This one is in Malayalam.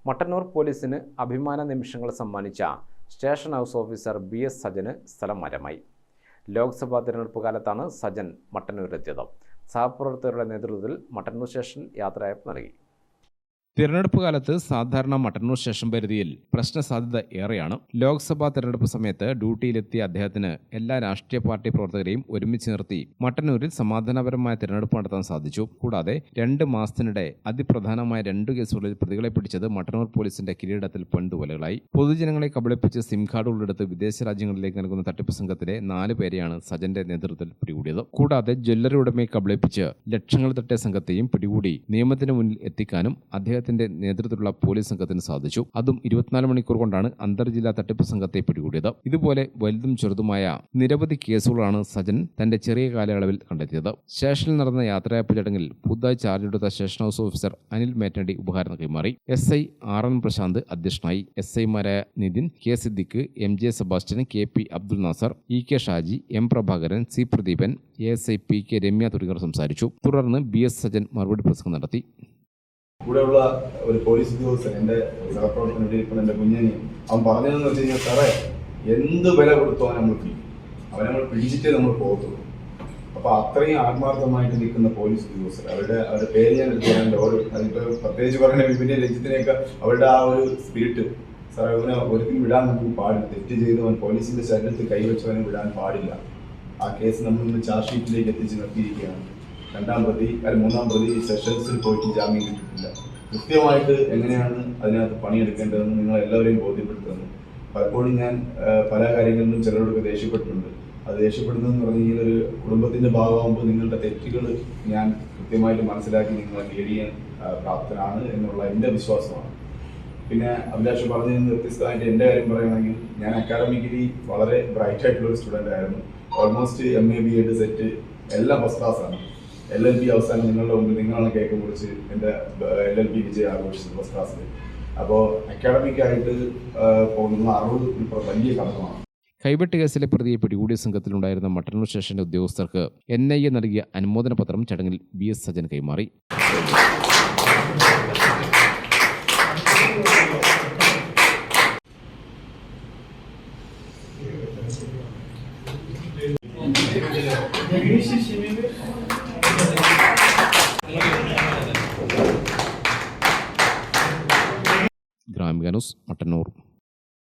മട്ടന്നൂർ പോലീസിന് അഭിമാന നിമിഷങ്ങൾ സമ്മാനിച്ച സ്റ്റേഷൻ ഹൗസ് ഓഫീസർ BS സജന് സ്ഥലം മാറ്റമായി. ലോക്സഭാ തിരഞ്ഞെടുപ്പ് കാലത്താണ് സജൻ മട്ടന്നൂരിലെത്തിയത്. സഹപ്രവർത്തകരുടെ നേതൃത്വത്തിൽ മട്ടന്നൂർ സ്റ്റേഷൻ യാത്രയയപ്പ് നൽകി. തിരഞ്ഞെടുപ്പ് കാലത്ത് സാധാരണ മട്ടന്നൂർ സ്റ്റേഷൻ പരിധിയിൽ പ്രശ്നസാധ്യത ഏറെയാണ്. ലോക്സഭാ തിരഞ്ഞെടുപ്പ് സമയത്ത് ഡ്യൂട്ടിയിലെത്തിയ അദ്ദേഹത്തിന് എല്ലാ രാഷ്ട്രീയ പാർട്ടി പ്രവർത്തകരെയും ഒരുമിച്ച് നിർത്തി മട്ടന്നൂരിൽ സമാധാനപരമായ തിരഞ്ഞെടുപ്പ് നടത്താൻ സാധിച്ചു. കൂടാതെ 2 മാസത്തിനിടെ അതിപ്രധാനമായ 2 കേസുകളിൽ പ്രതികളെ പിടിച്ചത് മട്ടന്നൂർ പോലീസിന്റെ കിരീടത്തിൽ പൊൻതൂവലുകളായി. പൊതുജനങ്ങളെ കബളിപ്പിച്ച് സിം കാർഡുകളെടുത്ത് വിദേശ രാജ്യങ്ങളിലേക്ക് നൽകുന്ന തട്ടിപ്പ് സംഘത്തിലെ 4 പേരെയാണ് സജന്റെ നേതൃത്വത്തിൽ പിടികൂടിയത്. കൂടാതെ ജ്വല്ലറി ഉടമയെ കബളിപ്പിച്ച് ലക്ഷങ്ങൾ തട്ടിയ സംഘത്തെയും പിടികൂടി നിയമത്തിന് മുന്നിൽ എത്തിക്കാനും അദ്ദേഹത്തിന്റെ നേതൃത്വത്തിലുള്ള പോലീസ് സംഘത്തിന് സാധിച്ചു. അതും 24 മണിക്കൂർ കൊണ്ടാണ് അന്തർജില്ലാ തട്ടിപ്പ് സംഘത്തെ പിടികൂടിയത്. ഇതുപോലെ വലുതും ചെറുതുമായ നിരവധി കേസുകളാണ് സജൻ തന്റെ ചെറിയ കാലയളവിൽ കണ്ടെത്തിയത്. സ്റ്റേഷനിൽ നടന്ന യാത്രയയപ്പ് ചടങ്ങിൽ പുതുതായി ചാർജ് എടുത്ത സ്റ്റേഷൻ ഹൗസ് ഓഫീസർ അനിൽ മേറ്റണ്ടി ഉപഹാരം കൈമാറി. SI RN പ്രശാന്ത് അധ്യക്ഷനായി. SIമാരായ Nithin, K Siddique, MJ Sebastian, KP Abdul Nasar, EK Shaji, M Prabhakaran, C Pradeepan, ASI PK Ramya തുടങ്ങിയവർ സംസാരിച്ചു. തുടർന്ന് BS സജൻ മറുപടി പ്രസംഗം നടത്തി. കൂടെയുള്ള ഒരു പോലീസ് ഉദ്യോഗസ്ഥൻ, എൻ്റെ സഹപ്രവർത്തകൻ ഇപ്പോൾ എൻ്റെ കുഞ്ഞിനെ അവൻ പറഞ്ഞതെന്ന് വെച്ച് കഴിഞ്ഞാൽ, സാറേ എന്ത് വില കൊടുത്തോ നമ്മൾ പിടിക്കും, അവനെ നമ്മൾ പിടിച്ചിട്ടേ നമ്മൾ പോകത്തുള്ളൂ. അപ്പോൾ അത്രയും ആത്മാർത്ഥമായിട്ട് നിൽക്കുന്ന പോലീസ് ഉദ്യോഗസ്ഥർ, അവരുടെ പേര് ഞാൻ എടുത്ത് പറയാൻ അതിപ്പോൾ പ്രത്യേകിച്ച് പറയുന്ന വിപിൻ്റെ രഞ്ജിത്തിനെയൊക്കെ അവരുടെ ആ ഒരു സ്പിരിറ്റ്, സാറേ അവനെ ഒരിക്കലും വിടാൻ നമുക്ക് പാടില്ല. തെറ്റ് ചെയ്തവൻ പോലീസിൻ്റെ ശരീരത്തിൽ കൈവച്ചവനെ വിടാൻ പാടില്ല. ആ കേസ് നമ്മളിന്ന് ചാർജ് ഷീറ്റിലേക്ക് എത്തിച്ച് നിർത്തിയിരിക്കുകയാണ്. 2ാം പ്രതി 3ാം പ്രതി സെഷൻസിൽ പോയിട്ട് ജാമ്യം കിട്ടിയിട്ടില്ല. കൃത്യമായിട്ട് എങ്ങനെയാണ് അതിനകത്ത് പണിയെടുക്കേണ്ടതെന്ന് നിങ്ങളെല്ലാവരെയും ബോധ്യപ്പെടുത്തുന്നു. പലപ്പോഴും ഞാൻ പല കാര്യങ്ങളിലും ചിലരോടൊക്കെ ദേഷ്യപ്പെട്ടിട്ടുണ്ട്. അത് ദേഷ്യപ്പെടുന്നതെന്ന് പറഞ്ഞു കഴിഞ്ഞാൽ ഒരു കുടുംബത്തിൻ്റെ ഭാഗമാകുമ്പോൾ നിങ്ങളുടെ തെറ്റുകൾ ഞാൻ കൃത്യമായിട്ട് മനസ്സിലാക്കി നിങ്ങളെ ലീഡ് ചെയ്യാൻ പ്രാപ്തനാണ് എന്നുള്ള എൻ്റെ വിശ്വാസമാണ്. പിന്നെ അഭിലാഷ് പറഞ്ഞതിൽ നിന്ന് വ്യത്യസ്തമായിട്ട് എൻ്റെ കാര്യം പറയുകയാണെങ്കിൽ, ഞാൻ അക്കാഡമിക്കലി വളരെ ബ്രൈറ്റ് ആയിട്ടുള്ള ഒരു സ്റ്റുഡൻ്റ് ആയിരുന്നു. ഓൾമോസ്റ്റ് MA BEd സെറ്റ് എല്ലാം ഫസ്റ്റ് ക്ലാസ്സാണ്. LLB അവസാനം നിങ്ങളുടെ മുമ്പിൽ നിങ്ങളാണ് കേക്ക് കുറിച്ച് എൻ്റെ LLB വിജയം ആഘോഷിച്ചത് ഫസ്റ്റ് ക്ലാസ്സിൽ. അപ്പോൾ അക്കാഡമിക്കായിട്ട് പോകുന്ന 60 വലിയ കടമമാണ്. കൈവെട്ട് കേസിലെ പ്രതിയെ പിടികൂടിയ സംഘത്തിലുണ്ടായിരുന്ന മട്ടന്നൂർ സ്റ്റേഷന്റെ ഉദ്യോഗസ്ഥർക്ക് NIA നൽകിയ അനുമോദന പത്രം ചടങ്ങിൽ BS സജൻ കൈമാറി. ഗ്രാമിക ന്യൂസ്, മട്ടന്നൂർ.